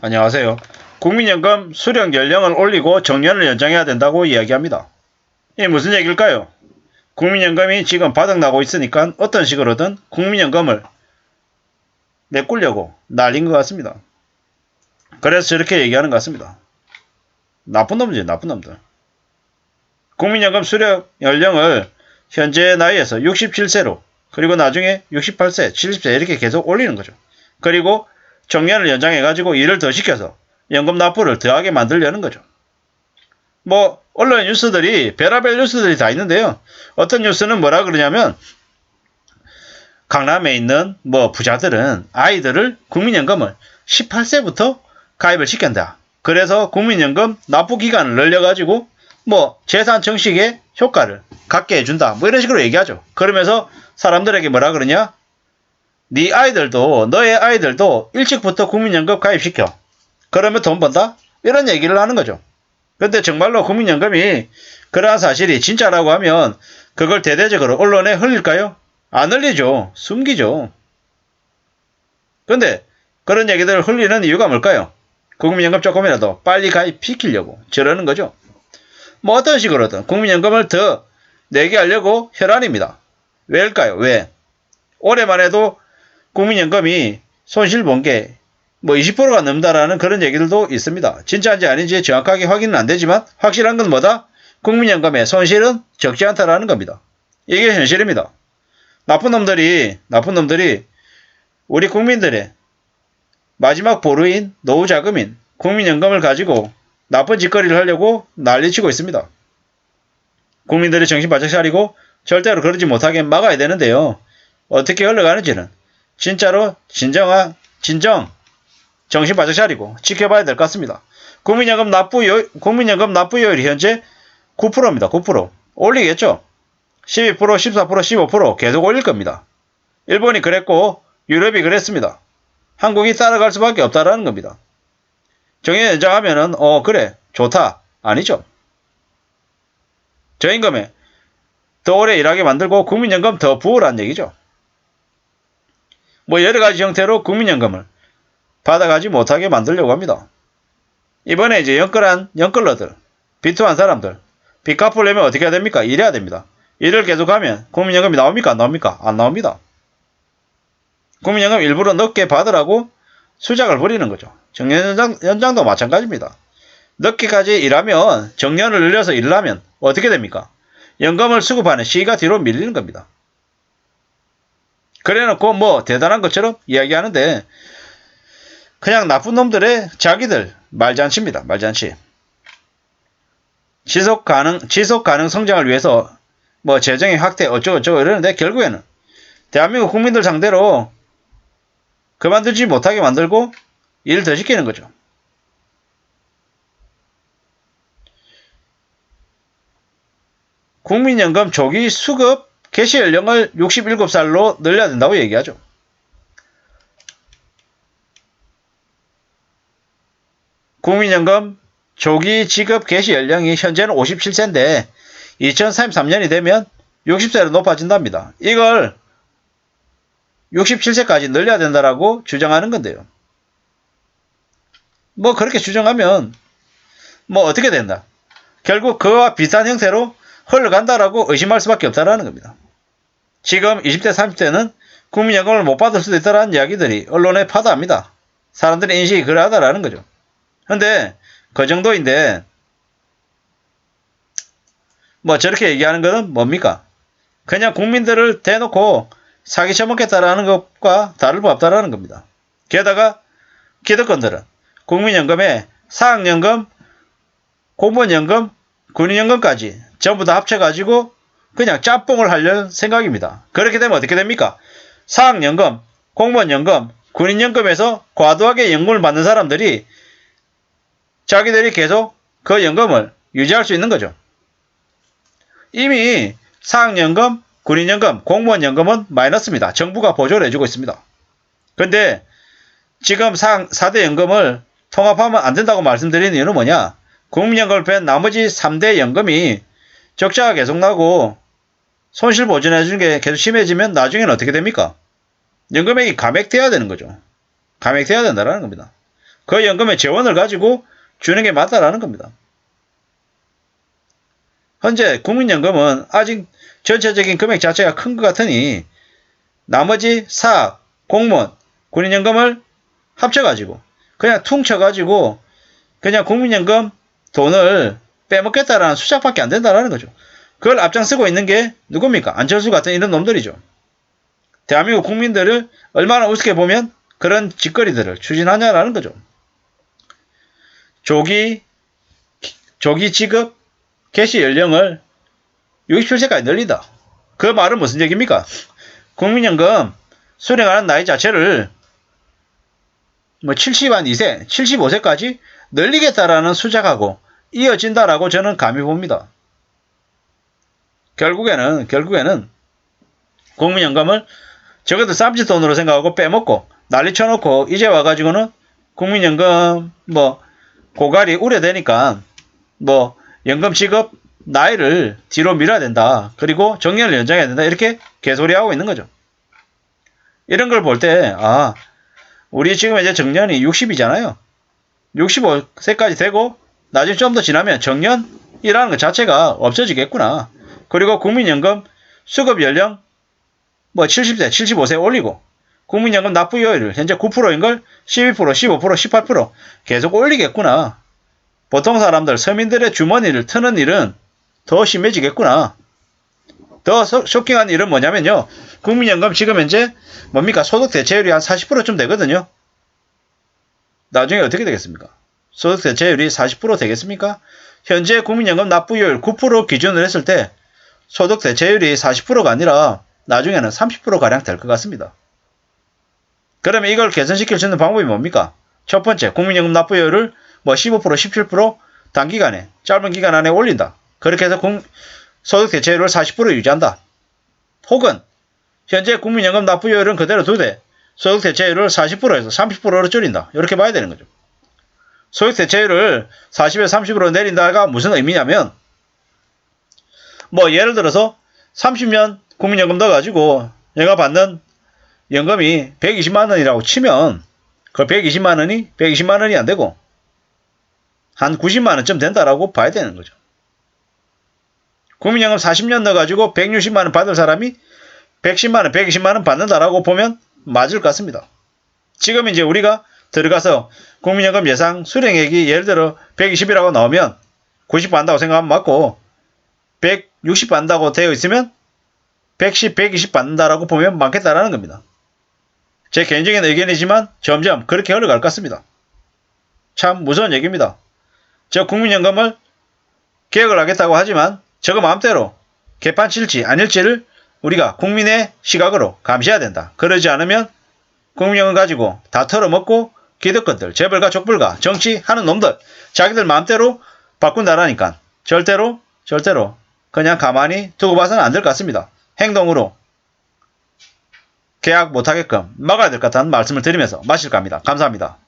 안녕하세요. 국민연금 수령 연령을 올리고 정년을 연장해야 된다고 이야기합니다. 이게 무슨 얘기일까요? 국민연금이 지금 바닥나고 있으니까 어떤 식으로든 국민연금을 메꾸려고 날린 것 같습니다. 그래서 저렇게 얘기하는 것 같습니다. 나쁜 놈이지, 나쁜 놈들. 국민연금 수령 연령을 현재 나이에서 67세로 그리고 나중에 68세, 70세 이렇게 계속 올리는 거죠. 그리고 정년을 연장해가지고 일을 더 시켜서 연금 납부를 더하게 만들려는 거죠. 뭐 언론 뉴스들이 별의별 뉴스들이 다 있는데요. 어떤 뉴스는 뭐라 그러냐면 강남에 있는 뭐 부자들은 아이들을 국민연금을 18세부터 가입을 시킨다. 그래서 국민연금 납부 기간을 늘려가지고 뭐 재산 증식의 효과를 갖게 해준다. 뭐 이런 식으로 얘기하죠. 그러면서 사람들에게 뭐라 그러냐? 네 아이들도 너의 아이들도 일찍부터 국민연금 가입시켜. 그러면 돈 번다? 이런 얘기를 하는 거죠. 근데 정말로 국민연금이 그러한 사실이 진짜라고 하면 그걸 대대적으로 언론에 흘릴까요? 안 흘리죠. 숨기죠. 근데 그런 얘기들을 흘리는 이유가 뭘까요? 국민연금 조금이라도 빨리 가입시키려고 저러는 거죠. 뭐 어떤 식으로든 국민연금을 더 내게 하려고 혈안입니다. 왜일까요? 왜? 올해만 해도 국민연금이 손실 본 게 뭐 20%가 넘다라는 그런 얘기들도 있습니다. 진짜인지 아닌지 정확하게 확인은 안 되지만 확실한 건 뭐다? 국민연금의 손실은 적지 않다라는 겁니다. 이게 현실입니다. 나쁜 놈들이 우리 국민들의 마지막 보루인 노후자금인 국민연금을 가지고 나쁜 짓거리를 하려고 난리치고 있습니다. 국민들이 정신 바짝 차리고 절대로 그러지 못하게 막아야 되는데요. 어떻게 흘러가는지는 진짜로 진정 정신 바짝 차리고 지켜봐야 될 것 같습니다. 국민연금 납부율이 현재 9%입니다. 9%. 올리겠죠? 12%, 14%, 15% 계속 올릴 겁니다. 일본이 그랬고 유럽이 그랬습니다. 한국이 따라갈 수밖에 없다라는 겁니다. 정년 연장하면은 그래 좋다 아니죠. 저임금에 더 오래 일하게 만들고 국민연금 더 부으라는 얘기죠. 뭐 여러가지 형태로 국민연금을 받아가지 못하게 만들려고 합니다. 이번에 이제 연끌러들, 비투한 사람들, 빚 갚으려면 어떻게 해야 됩니까? 일해야 됩니다. 일을 계속하면 국민연금이 나옵니까? 안 나옵니까? 안 나옵니다. 국민연금 일부러 늦게 받으라고 수작을 부리는 거죠. 정년 연장도 마찬가지입니다. 늦게까지 일하면 정년을 늘려서 일을 하면 어떻게 됩니까? 연금을 수급하는 시기가 뒤로 밀리는 겁니다. 그래놓고 뭐 대단한 것처럼 이야기하는데 그냥 나쁜 놈들의 자기들 말잔치입니다. 말잔치. 지속 가능 성장을 위해서 뭐 재정의 확대 어쩌고저쩌고 이러는데 결국에는 대한민국 국민들 상대로 그만두지 못하게 만들고 일 더 시키는 거죠. 국민연금 조기 수급 개시 연령을 67살로 늘려야 된다고 얘기하죠. 국민연금 조기 지급 개시 연령이 현재는 57세인데 2033년이 되면 60세로 높아진답니다. 이걸 67세까지 늘려야 된다라고 주장하는 건데요. 뭐 그렇게 주장하면 뭐 어떻게 된다? 결국 그와 비슷한 형태로 흘러간다라고 의심할 수밖에 없다라는 겁니다. 지금 20대 30대는 국민연금을 못 받을 수도 있다라는 이야기들이 언론에 파다합니다. 사람들의 인식이 그러하다라는 거죠. 근데 그 정도인데 뭐 저렇게 얘기하는 것은 뭡니까? 그냥 국민들을 대놓고 사기 쳐먹겠다라는 것과 다를 바 없다라는 겁니다. 게다가 기득권들은 국민연금에 사학연금, 공무원연금, 군인연금까지 전부 다 합쳐가지고 그냥 짬뽕을 하려는 생각입니다. 그렇게 되면 어떻게 됩니까? 사학연금, 공무원연금, 군인연금에서 과도하게 연금을 받는 사람들이 자기들이 계속 그 연금을 유지할 수 있는 거죠. 이미 사학연금, 군인연금, 공무원연금은 마이너스입니다. 정부가 보조를 해주고 있습니다. 근데 지금 4대 연금을 통합하면 안 된다고 말씀드리는 이유는 뭐냐? 국민연금을 뺀 나머지 3대 연금이 적자가 계속 나고 손실 보전해주는 게 계속 심해지면 나중에는 어떻게 됩니까? 연금액이 감액돼야 되는 거죠. 감액돼야 된다는 겁니다. 그 연금의 재원을 가지고 주는 게 맞다라는 겁니다. 현재 국민연금은 아직 전체적인 금액 자체가 큰 것 같으니 나머지 사학, 공무원, 군인연금을 합쳐가지고 그냥 퉁쳐가지고 그냥 국민연금 돈을 빼먹겠다라는 수작밖에 안 된다라는 거죠. 그걸 앞장서고 있는 게 누굽니까? 안철수 같은 이런 놈들이죠. 대한민국 국민들을 얼마나 우습게 보면 그런 짓거리들을 추진하냐라는 거죠. 조기 지급 개시 연령을 67세까지 늘린다. 그 말은 무슨 얘기입니까? 국민연금 수령하는 나이 자체를 70한 2세, 75세까지 늘리겠다라는 수작하고 이어진다라고 저는 감히 봅니다. 결국에는 국민연금을 적어도 쌈짓 돈으로 생각하고 빼먹고 난리 쳐놓고 이제 와가지고는 국민연금 고갈이 우려되니까 연금 지급 나이를 뒤로 밀어야 된다. 그리고 정년을 연장해야 된다. 이렇게 개소리하고 있는 거죠. 이런 걸 볼 때 우리 지금 이제 정년이 60이잖아요. 65세까지 되고 나중에 좀 더 지나면 정년이라는 것 자체가 없어지겠구나. 그리고 국민연금 수급 연령 70세, 75세 올리고 국민연금 납부율 현재 9%인 걸 12%, 15%, 18% 계속 올리겠구나. 보통 사람들, 서민들의 주머니를 트는 일은 더 심해지겠구나. 더 쇼킹한 일은 뭐냐면요. 국민연금 지금 현재 소득 대체율이 한 40%쯤 되거든요. 나중에 어떻게 되겠습니까? 소득 대체율이 40% 되겠습니까? 현재 국민연금 납부율 9% 기준으로 했을 때 소득 대체율이 40%가 아니라 나중에는 30%가량 될 것 같습니다. 그러면 이걸 개선시킬 수 있는 방법이 뭡니까? 첫 번째, 국민연금 납부율을 15%, 17% 단기간에, 짧은 기간 안에 올린다. 그렇게 해서 소득 대체율을 40% 유지한다. 혹은 현재 국민연금 납부율은 그대로 두되 소득 대체율을 40%에서 30%로 줄인다. 이렇게 봐야 되는 거죠. 소득 대체율을 40에서 30%로 내린다가 무슨 의미냐면 예를 들어서 30년 국민연금 넣어가지고 내가 받는 연금이 120만 원이라고 치면 그 120만 원이 안 되고 한 90만 원쯤 된다라고 봐야 되는 거죠. 국민연금 40년 넣어가지고 160만 원 받을 사람이 110만 원, 120만 원 받는다라고 보면 맞을 것 같습니다. 지금 이제 우리가 들어가서 국민연금 예상 수령액이 예를 들어 120이라고 나오면 90 받는다고 생각하면 맞고 160 받는다고 되어 있으면 110, 120 받는다라고 보면 맞겠다라는 겁니다. 제 개인적인 의견이지만 점점 그렇게 흘러갈 것 같습니다. 참 무서운 얘기입니다. 저 국민연금을 개혁을 하겠다고 하지만 저거 마음대로 개판 칠지 아닐지를 우리가 국민의 시각으로 감시해야 된다. 그러지 않으면 국민연금 가지고 다 털어먹고 기득권들, 재벌가 족불가 정치하는 놈들 자기들 마음대로 바꾼다라니까 절대로 그냥 가만히 두고 봐서는 안 될 것 같습니다. 행동으로 계약 못하게끔 막아야 될 것 같다는 말씀을 드리면서 마실까 합니다. 감사합니다.